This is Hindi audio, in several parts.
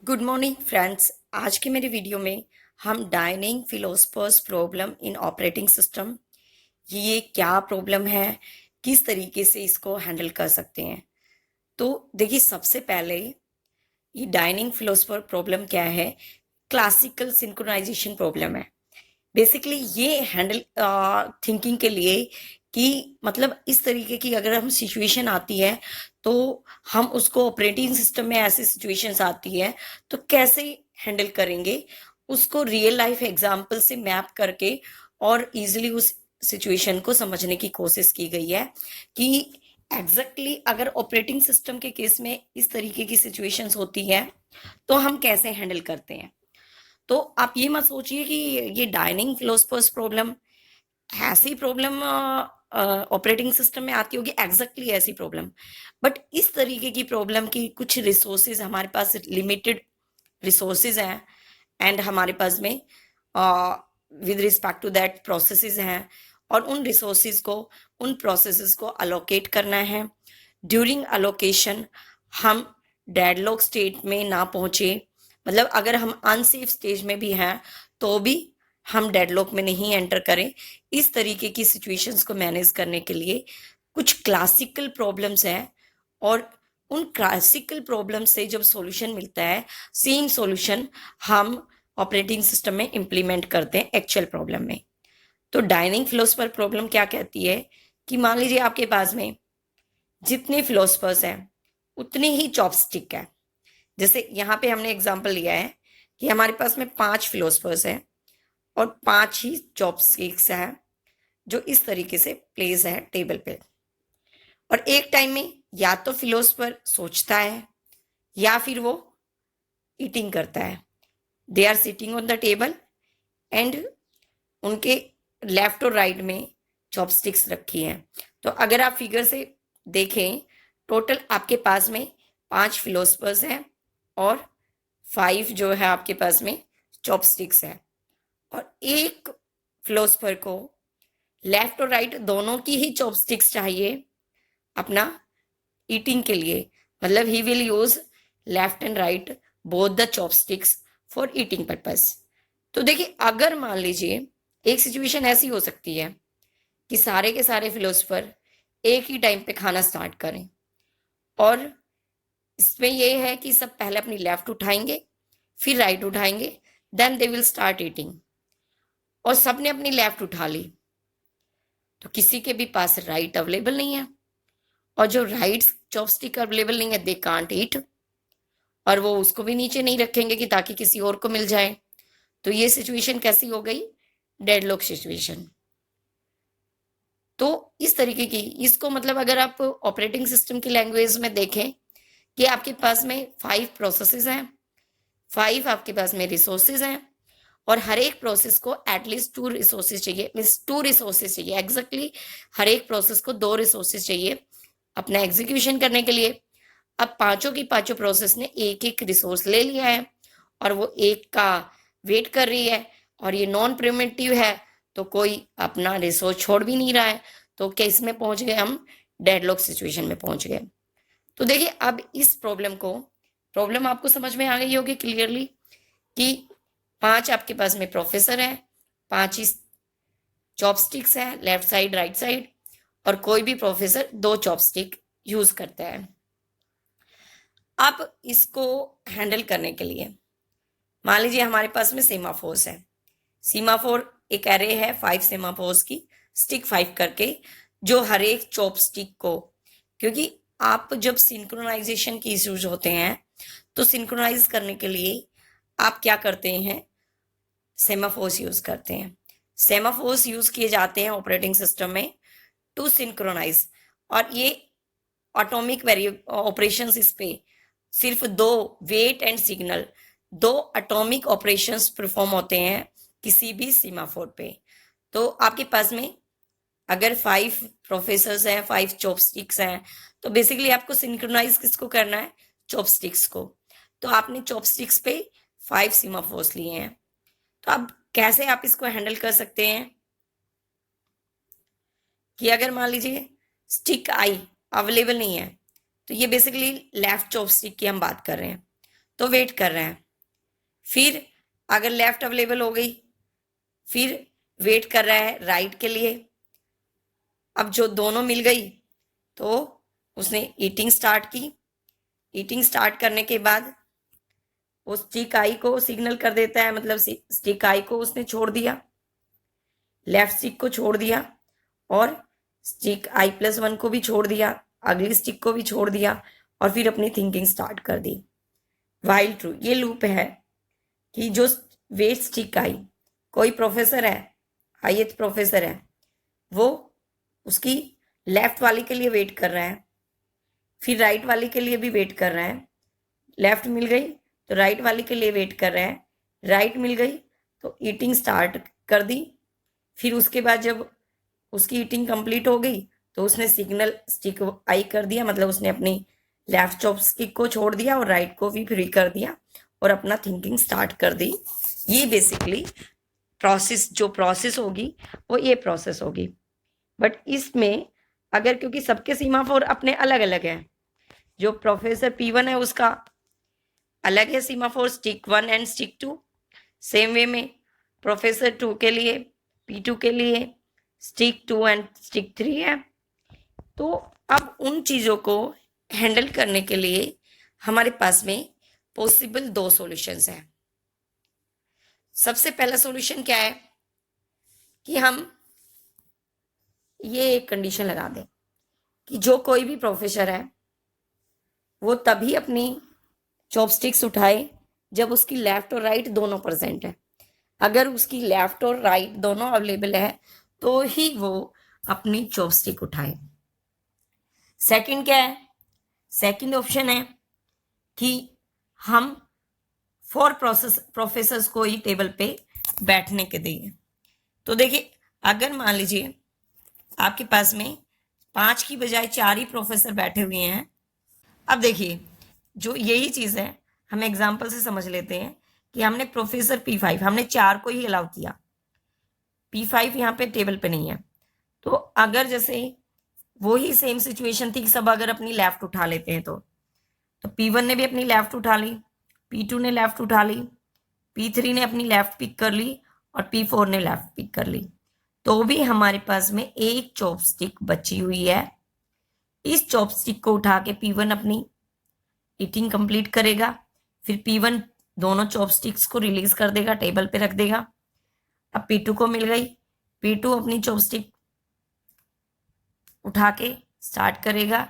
Good morning friends. आज के मेरे वीडियो में हम dining philosophers problem in operating system, ये क्या प्रॉब्लम है, किस तरीके से इसको हैंडल कर सकते हैं। तो देखिए, सबसे पहले ये डाइनिंग फिलोसफर प्रॉब्लम क्या है। क्लासिकल सिंक्रोनाइजेशन प्रॉब्लम है। बेसिकली ये हैंडल थिंकिंग के लिए कि मतलब इस तरीके की अगर हम सिचुएशन आती है तो हम उसको ऑपरेटिंग सिस्टम में ऐसी सिचुएशंस आती है तो कैसे हैंडल करेंगे, उसको रियल लाइफ एग्जांपल से मैप करके और इजीली उस सिचुएशन को समझने की कोशिश की गई है कि अगर ऑपरेटिंग सिस्टम के केस में इस तरीके की सिचुएशंस होती है तो हम कैसे हैंडल करते हैं। तो आप ये मत सोचिए कि ये डाइनिंग फिलोसफर्स प्रॉब्लम ऐसी प्रॉब्लम ऑपरेटिंग सिस्टम में आती होगी, ऐसी प्रॉब्लम। बट इस तरीके की प्रॉब्लम की कुछ रिसोर्सेज हमारे पास लिमिटेड रिसोर्सेज हैं एंड हमारे पास में with respect to that processes हैं और उन प्रोसेसेस को अलोकेट करना है। ड्यूरिंग अलोकेशन हम डेडलॉक स्टेट में ना पहुंचे, मतलब अगर हम अनसेफ स्टेज में भी हैं तो भी हम डेडलॉक में नहीं एंटर करें। इस तरीके की सिचुएशंस को मैनेज करने के लिए कुछ क्लासिकल प्रॉब्लम्स हैं और उन क्लासिकल प्रॉब्लम से जब सॉल्यूशन मिलता है, सेम सॉल्यूशन हम ऑपरेटिंग सिस्टम में इंप्लीमेंट करते हैं एक्चुअल प्रॉब्लम में। तो डाइनिंग फिलोसफर प्रॉब्लम क्या कहती है कि मान लीजिए आपके पास में जितने फिलोसफर्स हैं उतने ही चॉपस्टिक है। जैसे यहाँ पे हमने एग्जांपल लिया है कि हमारे पास में 5 फिलोसफर्स हैं और 5 ही चॉपस्टिक्स हैं जो इस तरीके से प्लेस है टेबल पे। और एक टाइम में या तो फिलोसफर सोचता है या फिर वो ईटिंग करता है। They are sitting on the table and उनके लेफ्ट और राइट में चॉपस्टिक्स रखी हैं। तो अगर आप फिगर से देखें, टोटल आपके पास में 5 फिलोसफर्स हैं और 5 जो है आपके पास में चॉपस्टिक्स है। और एक फिलोसफर को लेफ्ट और राइट दोनों की ही चॉपस्टिक्स चाहिए अपना ईटिंग के लिए, मतलब he will use left and right both the chopsticks for eating purpose. तो देखिए, अगर मान लीजिए एक सिचुएशन ऐसी हो सकती है कि सारे के सारे फिलोसफर एक ही टाइम पे खाना स्टार्ट करें और इसमें यह है कि सब पहले अपनी लेफ्ट उठाएंगे फिर राइट उठाएंगे, then they will start eating. और सबने अपनी लेफ्ट उठा ली तो किसी के भी पास राइट अवेलेबल नहीं है और जो राइट चॉपस्टिक अवेलेबल नहीं है दे कांट ईट, और वो उसको भी नीचे नहीं रखेंगे कि ताकि किसी और को मिल जाए। तो ये सिचुएशन कैसी हो गई? Deadlock situation. तो इस तरीके की इसको मतलब अगर आप ऑपरेटिंग सिस्टम की लैंग्वेज में देखें कि आपके पास में 5 प्रोसेसेस हैं, 5 आपके पास में रिसोर्सेज हैं और हर एक प्रोसेस को एटलीस्ट 2 रिसोर्सेज चाहिए, मीन्स 2 रिसोर्सेज चाहिए एग्जैक्टली। हर एक प्रोसेस को 2 रिसोर्सेज चाहिए अपना एग्जीक्यूशन करने के लिए। अब पांचों की पांचों प्रोसेस ने एक एक रिसोर्स ले लिया है और वो एक का वेट कर रही है और ये नॉन प्रिमिटिव है तो कोई अपना रिसोर्स छोड़ भी नहीं रहा है। तो क्या इसमें पहुंच गए हम? डेडलॉक सिचुएशन में पहुंच गए। तो देखिए, अब इस प्रॉब्लम आपको समझ में आ गई होगी क्लियरली कि 5 आपके पास में प्रोफेसर है, 5 ही चॉपस्टिक्स है लेफ्ट साइड राइट साइड, और कोई भी प्रोफेसर 2 चॉपस्टिक यूज करता है। अब इसको हैंडल करने के लिए मान लीजिए हमारे पास में सेमाफोर्स है। सीमाफोर एक एरे है 5 सेमाफोर्स की, स्टिक 5 करके, जो हर एक चॉपस्टिक को, क्योंकि आप जब सिंक्रोनाइजेशन की इश्यूज होते हैं तो सिंक्रोनाइज करने के लिए आप क्या करते हैं? सेमाफोर्स यूज करते हैं। सेमाफोर्स यूज किए जाते हैं ऑपरेटिंग सिस्टम में टू सिंक्रोनाइज। और ये ऑटोमिक ऑपरेशंस इस पे सिर्फ 2 wait and signal, 2 atomic operations perform होते हैं किसी भी सीमाफोर पे। तो आपके पास में अगर 5 प्रोफेसर्स हैं, 5 चॉपस्टिक्स हैं, तो बेसिकली आपको सिंक्रोनाइज किसको करना है? चॉपस्टिक्स को। तो आपने चॉपस्टिक्स पे 5 सीमाफोर्स लिए हैं। तो अब कैसे आप इसको हैंडल कर सकते हैं कि अगर मान लीजिए स्टिक आई अवेलेबल नहीं है, तो ये बेसिकली लेफ्ट चॉपस्टिक की हम बात कर रहे हैं। तो वेट कर रहे हैं। फिर अगर लेफ्ट अवेलेबल हो गई, फिर वेट कर रहा है राइट के लिए। अब जो दोनों मिल गई तो उसने ईटिंग स्टार्ट की। ईटिंग स्टार्ट करने के बाद वो स्टिक आई को सिग्नल कर देता है, मतलब स्टिक आई को उसने छोड़ दिया, लेफ्ट स्टिक को छोड़ दिया, और स्टिक I+1 को भी छोड़ दिया, अगली स्टिक को भी छोड़ दिया, और फिर अपनी थिंकिंग स्टार्ट कर दी। वाइल ट्रू, ये लूप है कि जो वेट स्टिक आई, कोई प्रोफेसर है, हाईएस्ट प्रोफेसर है, वो उसकी लेफ्ट वाली के लिए वेट कर रहा है, फिर राइट वाली के लिए भी वेट कर रहा है। लेफ्ट मिल गई तो राइट वाली के लिए वेट कर रहा है, राइट मिल गई तो ईटिंग स्टार्ट कर दी। फिर उसके बाद जब उसकी ईटिंग कंप्लीट हो गई तो उसने सिग्नल स्टिक आई कर दिया, मतलब उसने अपनी लेफ्ट चॉपस्टिक को छोड़ दिया और राइट को भी फ्री कर दिया और अपना थिंकिंग स्टार्ट कर दी। ये बेसिकली प्रोसेस, जो प्रोसेस होगी वो ये प्रोसेस होगी। बट इसमें अगर, क्योंकि सबके सीमाफोर अपने अलग अलग हैं, जो प्रोफेसर P1 है उसका अलग है semaphore, stick 1 and stick 2। Same way में प्रोफेसर 2 के लिए, P2 के लिए स्टिक 2 एंड स्टिक 3 है। तो अब उन चीज़ों को हैंडल करने के लिए हमारे पास में पॉसिबल 2 सॉल्यूशंस हैं। सबसे पहला सॉल्यूशन क्या है कि हम ये एक कंडीशन लगा दें कि जो कोई भी प्रोफेसर है वो तभी अपनी चॉपस्टिक्स उठाए जब उसकी लेफ्ट और राइट दोनों प्रेजेंट है। अगर उसकी लेफ्ट और राइट दोनों अवेलेबल है तो ही वो अपनी चॉपस्टिक उठाए। सेकंड क्या है? सेकंड ऑप्शन है कि हम 4 प्रोफेसर्स को ही टेबल पे बैठने के दें। तो देखिए, अगर मान लीजिए आपके पास में 5 की बजाय 4 ही प्रोफेसर बैठे हुए हैं। अब देखिए, जो यही चीज़ है, हम एग्जाम्पल से समझ लेते हैं कि हमने प्रोफेसर P5, हमने 4 को ही अलाउ किया, P5 यहाँ पे टेबल पे नहीं है। तो अगर जैसे वो ही सेम सिचुएशन थी, सब अगर अपनी लेफ्ट उठा लेते हैं तो P1 ने भी अपनी लेफ्ट उठा ली, P2 ने लेफ्ट उठा ली, P3 ने अपनी लेफ्ट पिक कर ली और P4 ने लेफ्ट पिक कर ली, तो भी हमारे पास में एक चॉपस्टिक बची हुई है। इस चॉपस्टिक को उठा के P1 अपनी ईटिंग कंप्लीट करेगा, फिर P1 दोनों चॉपस्टिक्स को रिलीज कर देगा, टेबल पे रख देगा। अब P2 को मिल गई, P2 अपनी चॉपस्टिक उठा के स्टार्ट करेगा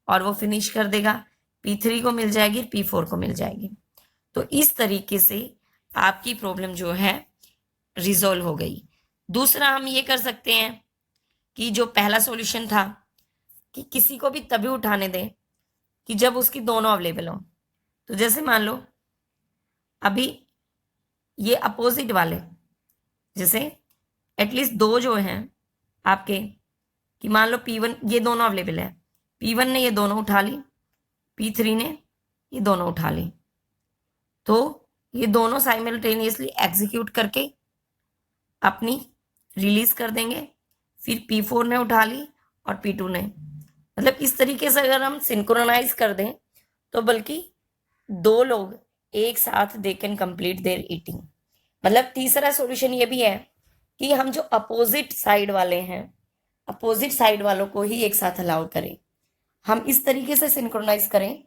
और वो फिनिश कर देगा। P3 को मिल जाएगी, P4 को मिल जाएगी। तो इस तरीके से आपकी प्रॉब्लम जो है रिजॉल्व हो गई। दूसरा हम ये कर सकते हैं कि जो पहला सॉल्यूशन था कि किसी को भी तभी उठाने दें कि जब उसकी दोनों अवेलेबल हो। तो जैसे मान लो अभी ये अपोजिट वाले, जैसे एटलीस्ट 2 जो हैं आपके, कि मान लो P1 ये दोनों अवेलेबल है, P1 ने ये दोनों उठा ली, P3 ने ये दोनों उठा ली, तो ये दोनों साइमल्टेनियसली एग्जीक्यूट करके अपनी रिलीज कर देंगे। फिर P4 ने उठा ली और P2 ने, मतलब इस तरीके से अगर हम सिंक्रोनाइज कर दें तो बल्कि 2 लोग एक साथ they can complete their eating. मतलब तीसरा सॉल्यूशन ये भी है कि हम जो अपोजिट साइड वाले हैं, अपोजिट साइड वालों को ही एक साथ अलाउ करें। हम इस तरीके से सिंक्रोनाइज करें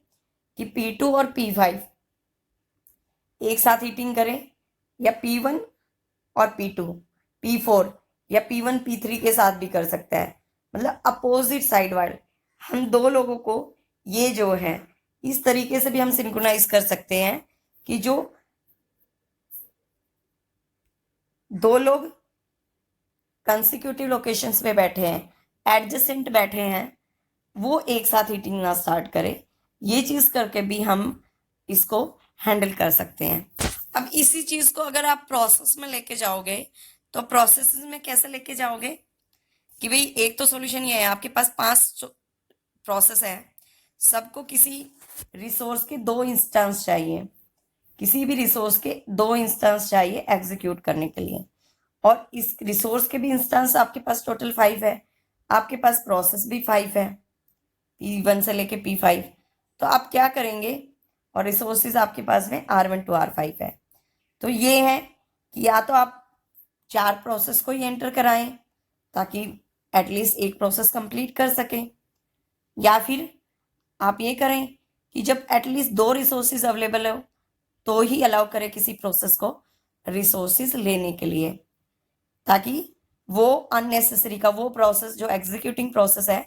कि P2 और P5 एक साथ ईटिंग करें, या P1 और P2, P4 या P1 P3 के साथ भी कर सकता है। मतलब अपोजिट साइड वाले हम 2 लोगों को, ये जो है इस तरीके से भी हम सिंक्रोनाइज कर सकते हैं कि जो 2 लोग कंसिक्यूटिव लोकेशंस पे बैठे हैं, एडजेसेंट बैठे हैं, वो एक साथ हीटिंग ना स्टार्ट करें। ये चीज़ करके भी हम इसको हैंडल कर सकते हैं। अब इसी चीज़ को अगर आप प्रोसेस में लेके जाओगे तो प्रोसेस में कैसे लेके जाओगे कि भाई एक तो सॉल्यूशन ये है, आपके पास 5 प्रोसेस है, सबको किसी रिसोर्स के 2 इंस्टेंस चाहिए, किसी भी रिसोर्स के 2 इंस्टेंस चाहिए एग्जीक्यूट करने के लिए, और इस रिसोर्स के भी इंस्टेंस आपके पास टोटल 5 है, आपके पास प्रोसेस भी 5 है, P1 से लेके P5। तो आप क्या करेंगे, और रिसोर्सेज आपके पास में R1 to R5 है। तो ये है कि या तो आप 4 प्रोसेस को ही एंटर कराएं ताकि एटलीस्ट एक प्रोसेस कंप्लीट कर सकें, या फिर आप ये करें कि जब एटलीस्ट 2 रिसोर्सेज अवेलेबल हो तो ही अलाउ करें किसी प्रोसेस को रिसोर्सेज लेने के लिए, ताकि वो अननेसेसरी का वो प्रोसेस जो एग्जीक्यूटिंग प्रोसेस है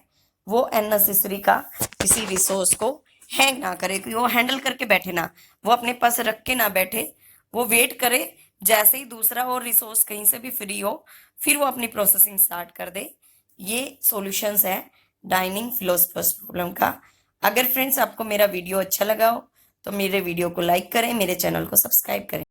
वो अननेसेसरी का किसी रिसोर्स को हैंग ना करे, कि वो हैंडल करके बैठे ना, वो अपने पास रख के ना बैठे, वो वेट करे जैसे ही दूसरा और रिसोर्स कहीं से भी फ्री हो फिर वो अपनी प्रोसेसिंग स्टार्ट कर दे। ये सॉल्यूशंस है डाइनिंग फिलोसफर्स प्रॉब्लम का। अगर फ्रेंड्स आपको मेरा वीडियो अच्छा लगा हो तो मेरे वीडियो को लाइक करें, मेरे चैनल को सब्सक्राइब करें।